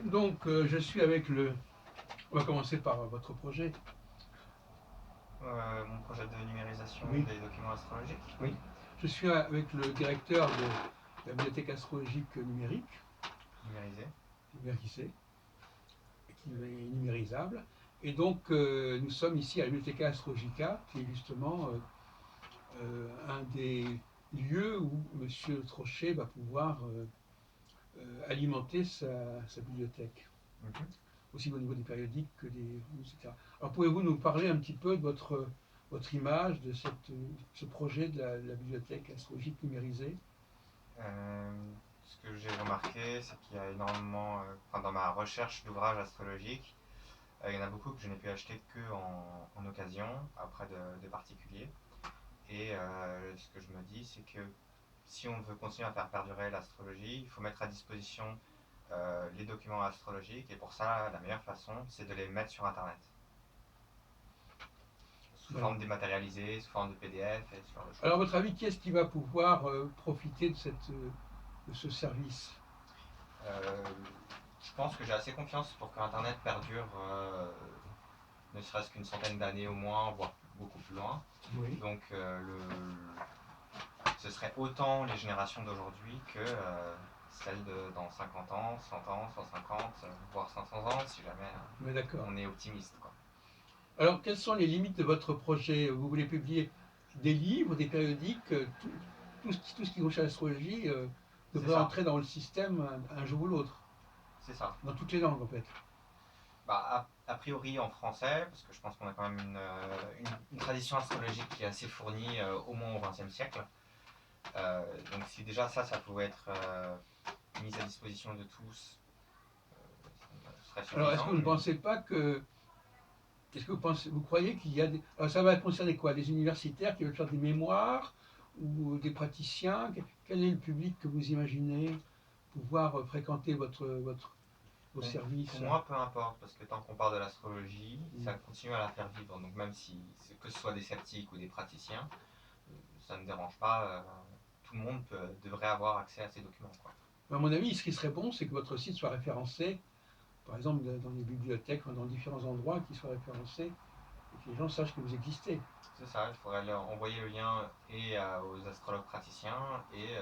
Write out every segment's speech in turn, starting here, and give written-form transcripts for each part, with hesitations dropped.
Donc, je suis avec le... On va commencer par votre projet. Mon projet de numérisation Oui. des documents astrologiques. Oui. Je suis avec le directeur de la bibliothèque astrologique numérique, Numérisé. numérisée, qui est numérisable. Et donc, nous sommes ici à la bibliothèque Astrologica, qui est justement un des lieux où M. Trochet va pouvoir alimenter sa bibliothèque, aussi au niveau des périodiques que des, etc. Alors pouvez-vous nous parler un petit peu de votre image de ce projet de la bibliothèque astrologique numérisée? Ce que j'ai remarqué, c'est qu'il y a énormément, dans ma recherche d'ouvrages astrologiques, il y en a beaucoup que je n'ai pu acheter que en occasion, auprès de particuliers. Et ce que je me dis, c'est que si on veut continuer à faire perdurer l'astrologie, il faut mettre à disposition les documents astrologiques. Et pour ça, la meilleure façon, c'est de les mettre sur Internet. Sous Voilà. forme dématérialisée, sous forme de PDF et ce genre de choses. Alors à votre avis, qui est-ce qui va pouvoir profiter de ce service? Je pense que j'ai assez confiance pour que Internet perdure ne serait-ce qu'une centaine d'années au moins, voire beaucoup plus loin. Oui. Donc ce serait autant les générations d'aujourd'hui que celles de dans 50 ans, 100 ans, 150, voire 500 ans, si jamais on est optimiste, quoi. Alors, quelles sont les limites de votre projet? Vous voulez publier des livres, des périodiques, tout ce qui touche à l'astrologie devrait entrer dans le système un jour ou l'autre? C'est ça. Dans toutes les langues, en fait. A priori en français, parce que je pense qu'on a quand même une tradition astrologique qui est assez fournie, au moins au XXe siècle. Donc si déjà ça pouvait être mis à disposition de tous, ce serait suffisant. Alors, est-ce que vous ne pensez pas que... Est-ce que vous croyez qu'il y a des... Alors, ça va concerner quoi? Des universitaires qui veulent faire des mémoires ou des praticiens? Quel est le public que vous imaginez pouvoir fréquenter vos services? Pour moi, peu importe, parce que tant qu'on parle de l'astrologie, ça continue à la faire vivre. Donc même si, que ce soit des sceptiques ou des praticiens, ça ne me dérange pas. Tout le monde devrait avoir accès à ces documents, quoi. À mon avis, ce qui serait bon, c'est que votre site soit référencé, par exemple dans les bibliothèques, dans différents endroits, qu'il soit référencé et que les gens sachent que vous existez. C'est ça, il faudrait leur envoyer le lien et aux astrologues praticiens et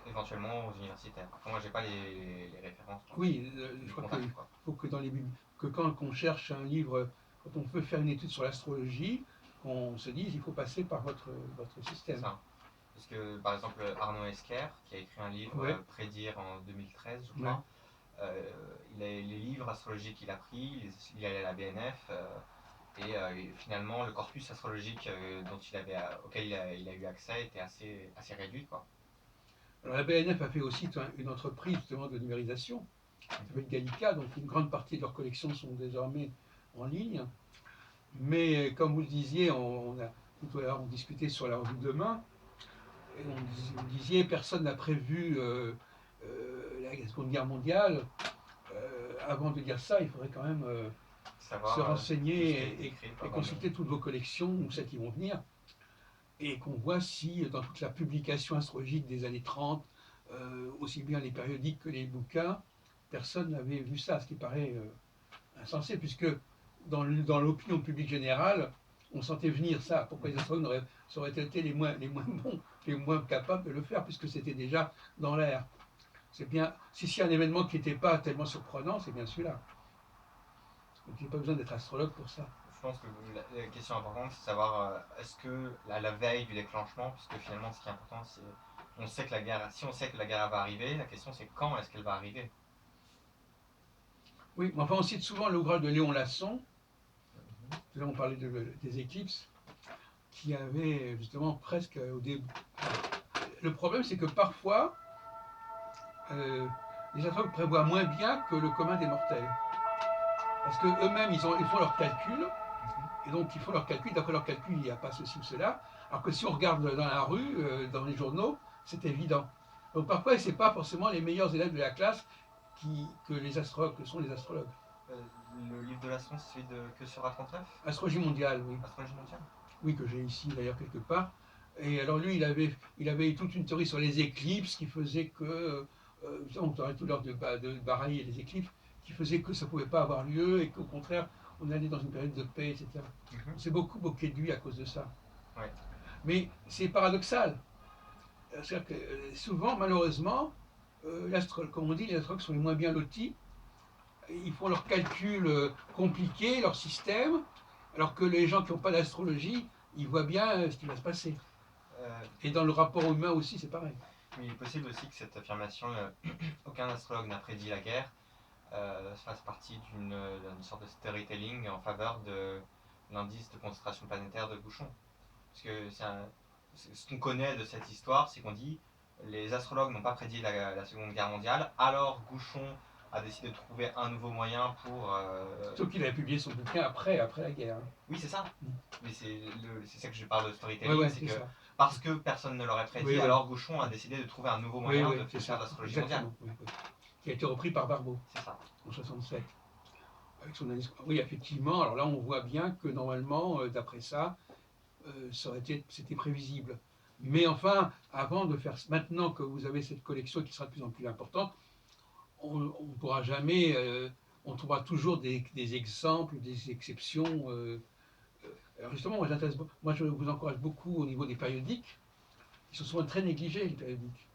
éventuellement aux universitaires. Après, moi, j'ai pas les références. Oui, je crois qu'il faut que quand on cherche un livre, quand on veut faire une étude sur l'astrologie, qu'on se dise il faut passer par votre système. C'est ça. Parce que, par exemple, Arnaud Esquer, qui a écrit un livre, Prédire, en 2013, je crois, les livres astrologiques qu'il a pris, il est allé à la BNF, et finalement, le corpus astrologique auquel il a eu accès était assez réduit, quoi. Alors la BNF a fait aussi une entreprise justement de numérisation, qui s'appelle Gallica, donc une grande partie de leurs collections sont désormais en ligne. Mais comme vous le disiez, tout à l'heure on discutait sur la revue Demain, et vous disiez personne n'a prévu la Seconde Guerre mondiale. Avant de dire ça, il faudrait quand même se renseigner et consulter toutes vos collections, ou celles qui vont venir, et qu'on voit si dans toute la publication astrologique des années 30, aussi bien les périodiques que les bouquins, personne n'avait vu ça, ce qui paraît insensé, puisque dans l'opinion publique générale, on sentait venir ça. Pourquoi les astrologues auraient été les moins bons, les moins capables de le faire, puisque c'était déjà dans l'air. C'est bien, si c'est un événement qui n'était pas tellement surprenant, c'est bien celui-là. Donc il n'y a pas besoin d'être astrologue pour ça. Je pense que la question importante, c'est de savoir est-ce que la veille du déclenchement, puisque finalement ce qui est important, c'est on sait que la guerre, si on sait que la guerre va arriver, la question c'est quand est-ce qu'elle va arriver. Oui, mais enfin on cite souvent l'ouvrage de Léon Lasson, là on parlait des éclipses, qui avait justement presque au début. Le problème c'est que parfois, les astrologues prévoient moins bien que le commun des mortels. Parce qu'eux-mêmes, ils font leurs calculs, et donc ils font leurs calculs, d'après leurs calculs, il n'y a pas ceci ou cela, alors que si on regarde dans la rue, dans les journaux, c'est évident. Donc parfois, ce n'est pas forcément les meilleurs élèves de la classe que sont les astrologues. Le livre de Lasson, c'est celui de Que sera 39 ? Astrologie mondiale, oui. Astrologie mondiale ? Oui, que j'ai ici d'ailleurs quelque part. Et alors lui, il avait toute une théorie sur les éclipses qui faisait que on parlait tout à l'heure de Baraï et les éclipses, qui faisaient que ça ne pouvait pas avoir lieu et qu'au contraire, on allait dans une période de paix, etc. On s'est beaucoup moqué de lui à cause de ça. Ouais. Mais c'est paradoxal. C'est-à-dire que souvent, malheureusement, comme on dit, les astrologues sont les moins bien lotis. Ils font leurs calculs compliqués, leur système, alors que les gens qui n'ont pas d'astrologie, ils voient bien ce qui va se passer. Et dans le rapport humain aussi, c'est pareil. Mais il est possible aussi que cette affirmation, aucun astrologue n'a prédit la guerre, fasse partie d'une sorte de storytelling en faveur de l'indice de concentration planétaire de Bouchon. Parce que ce qu'on connaît de cette histoire, c'est qu'on dit les astrologues n'ont pas prédit la Seconde Guerre mondiale, alors Bouchon a décidé de trouver un nouveau moyen pour... Sauf qu'il avait publié son bouquin après la guerre. Oui, c'est ça. Mais c'est ça que je parle de storytelling, Ouais, c'est que ça. parce que personne ne l'aurait prédit, Oui, alors Bouchon a décidé de trouver un nouveau moyen de faire l'astrologie mondiale. Oui. Qui a été repris par Barbeau. C'est ça. En 67. Avec son analyse. Oui, effectivement. Alors là, on voit bien que normalement, d'après ça, c'était prévisible. Mais enfin, avant de faire, maintenant que vous avez cette collection qui sera de plus en plus importante, on ne pourra jamais, on trouvera toujours des exemples, des exceptions. Alors justement, moi je vous encourage beaucoup au niveau des périodiques. Ils sont souvent très négligés, les périodiques.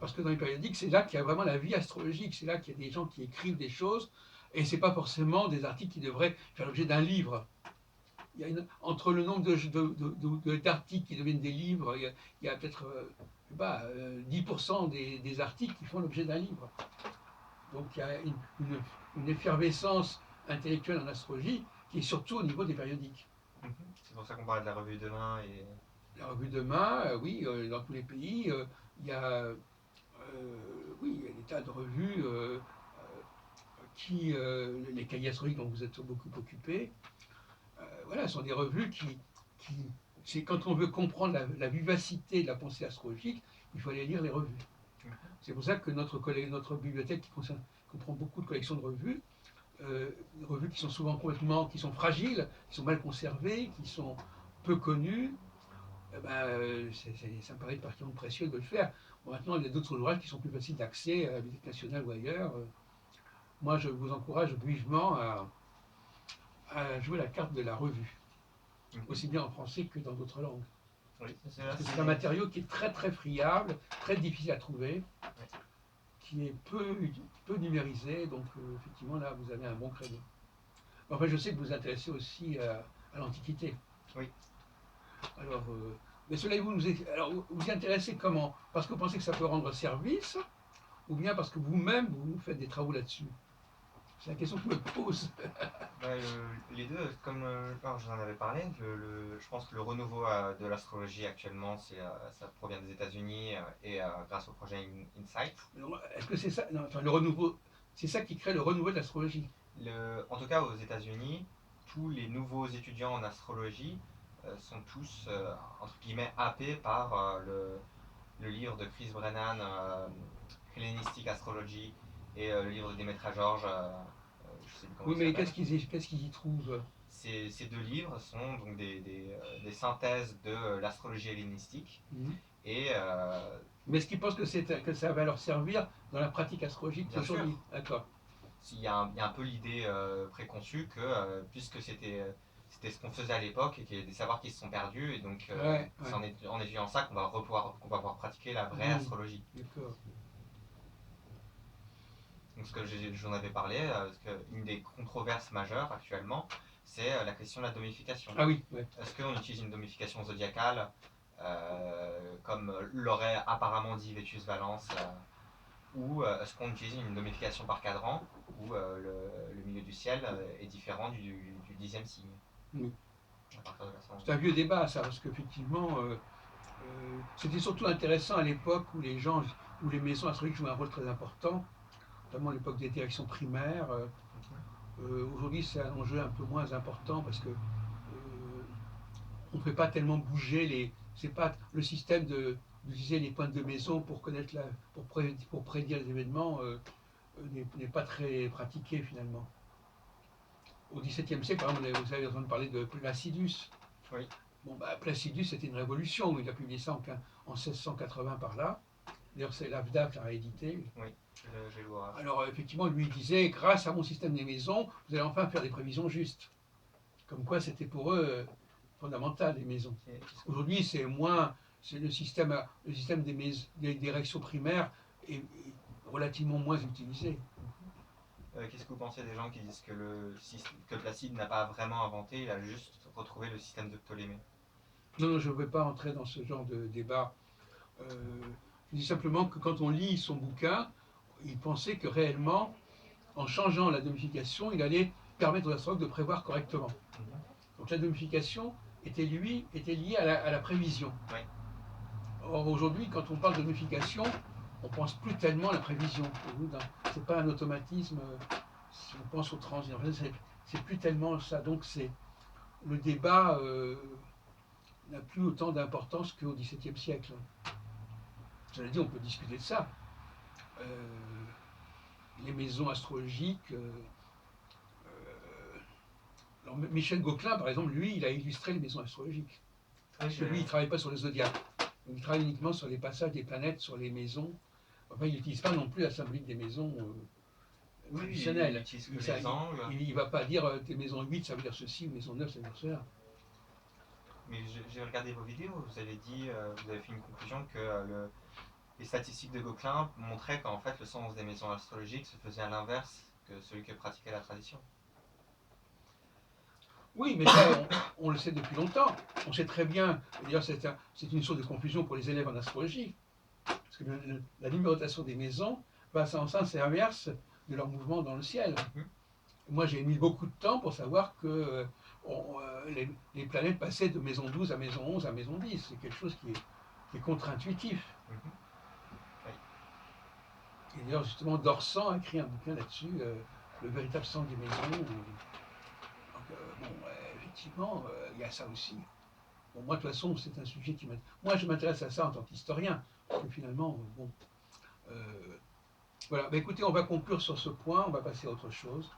Parce que dans les périodiques, c'est là qu'il y a vraiment la vie astrologique, c'est là qu'il y a des gens qui écrivent des choses, et ce n'est pas forcément des articles qui devraient faire l'objet d'un livre. Entre le nombre d'articles qui deviennent des livres, il y a peut-être 10% des articles qui font l'objet d'un livre. Donc il y a une effervescence intellectuelle en astrologie qui est surtout au niveau des périodiques. C'est pour ça qu'on parlait de la revue Demain. La revue Demain, oui, dans tous les pays, il y a des tas de revues les cahiers astrologiques dont vous êtes beaucoup occupés, voilà, sont des revues c'est quand on veut comprendre la vivacité de la pensée astrologique, il faut aller lire les revues. C'est pour ça que notre bibliothèque qui comprend beaucoup de collections de revues, revues qui sont souvent qui sont fragiles, qui sont mal conservées, qui sont peu connues, ça me paraît particulièrement précieux de le faire. Bon, maintenant, il y a d'autres ouvrages qui sont plus faciles d'accès à la Bibliothèque nationale ou ailleurs. Moi, je vous encourage vivement à jouer la carte de la revue, aussi bien en français que dans d'autres langues. Oui, c'est un matériau qui est très très friable, très difficile à trouver, qui est peu numérisé, donc effectivement là vous avez un bon créneau. Enfin, je sais que vous vous intéressez aussi à l'Antiquité. Oui. Alors, mais cela vous y intéressez comment? Parce que vous pensez que ça peut rendre service, ou bien parce que vous-même vous faites des travaux là-dessus? C'est la question que je me pose. Les deux, comme je vous en avais parlé, je pense que le renouveau de l'astrologie actuellement, ça provient des États-Unis et grâce au projet InSight. Est-ce que c'est ça? Non, enfin, le renouveau, c'est ça qui crée le renouveau de l'astrologie. En tout cas, aux États-Unis, tous les nouveaux étudiants en astrologie sont tous, entre guillemets, happés par le livre de Chris Brennan, Hellenistic Astrology, et le livre de Demetra George. Oui, mais qu'est-ce qu'ils y trouvent? Ces deux livres sont donc des synthèses de l'astrologie hellénistique. Et, mais est-ce qu'ils pensent que ça va leur servir dans la pratique astrologique d'aujourd'hui? D'accord. Il y a un peu l'idée préconçue que, puisque c'était ce qu'on faisait à l'époque et qu'il y a des savoirs qui se sont perdus, et donc c'est en étudiant ça qu'on va pouvoir pratiquer la vraie astrologie. D'accord. Donc ce que j'en avais parlé, parce qu'une des controverses majeures actuellement, c'est la question de la domification. Ah oui. Est-ce qu'on utilise une domification zodiacale comme l'aurait apparemment dit Vétus Valence, ou est-ce qu'on utilise une domification par cadran où le milieu du ciel est différent du 10e signe? Oui. C'est un vieux débat ça, parce qu'effectivement c'était surtout intéressant à l'époque où les maisons astrologiques jouaient un rôle très important, notamment à l'époque des directions primaires. Aujourd'hui, c'est un enjeu un peu moins important parce que on ne fait pas tellement bouger c'est pas le système d'utiliser les pointes de maison pour connaître pour prédire les événements n'est pas très pratiqué finalement. Au XVIIe siècle, par exemple, vous avez entendu parler de Placidus. Oui. Bon, Placidus, c'était une révolution. Il a publié ça en 1680 par là. D'ailleurs, c'est l'AFDA qui l'a réédité. Oui, j'ai l'ouvrage. Alors, effectivement, lui il disait, grâce à mon système des maisons, vous allez enfin faire des prévisions justes. Comme quoi, c'était pour eux fondamental, les maisons. Aujourd'hui, c'est moins, c'est le système des réactions primaires est relativement moins utilisé. Qu'est-ce que vous pensez des gens qui disent que Placide n'a pas vraiment inventé, il a juste retrouvé le système de Ptolémée? Non, non, je ne vais pas entrer dans ce genre de débat. Je dis simplement que quand on lit son bouquin, il pensait que réellement, en changeant la domification, il allait permettre aux astrologues de prévoir correctement. Donc la domification était liée à la prévision. Oui. Or aujourd'hui, quand on parle de domification, on pense plus tellement à la prévision. C'est pas un automatisme. Si on pense au transit, en fait, c'est plus tellement ça. Donc le débat n'a plus autant d'importance qu'au XVIIe siècle. Cela dit, on peut discuter de ça. Les maisons astrologiques. Alors, Michel Gauquelin, par exemple, lui, il a illustré les maisons astrologiques. Parce que lui, il ne travaille pas sur le zodiaque. Il travaille uniquement sur les passages des planètes, sur les maisons. Enfin, il n'utilise pas non plus la symbolique des maisons traditionnelles. Il ne va pas dire tes maisons 8, ça veut dire ceci, ou maison 9, ça veut dire cela. Mais j'ai regardé vos vidéos, vous avez dit, vous avez fait une conclusion que les statistiques de Gauquelin montraient qu'en fait le sens des maisons astrologiques se faisait à l'inverse que celui que pratiquait la tradition. Oui, mais ça, on le sait depuis longtemps. On sait très bien, d'ailleurs c'est une source de confusion pour les élèves en astrologie, parce que la numérotation des maisons va en sens inverse de leur mouvement dans le ciel. Moi j'ai mis beaucoup de temps pour savoir que les planètes passaient de maison 12 à maison 11 à maison 10. C'est quelque chose qui est contre-intuitif. Et d'ailleurs justement Dorsan a écrit un bouquin là-dessus, le véritable sens des maisons. Effectivement, il y a ça aussi. Bon, moi, de toute façon, c'est un sujet qui m'intéresse. Moi, je m'intéresse à ça en tant qu'historien. Parce que finalement, bon. Voilà. Écoutez, on va conclure sur ce point. On va passer à autre chose.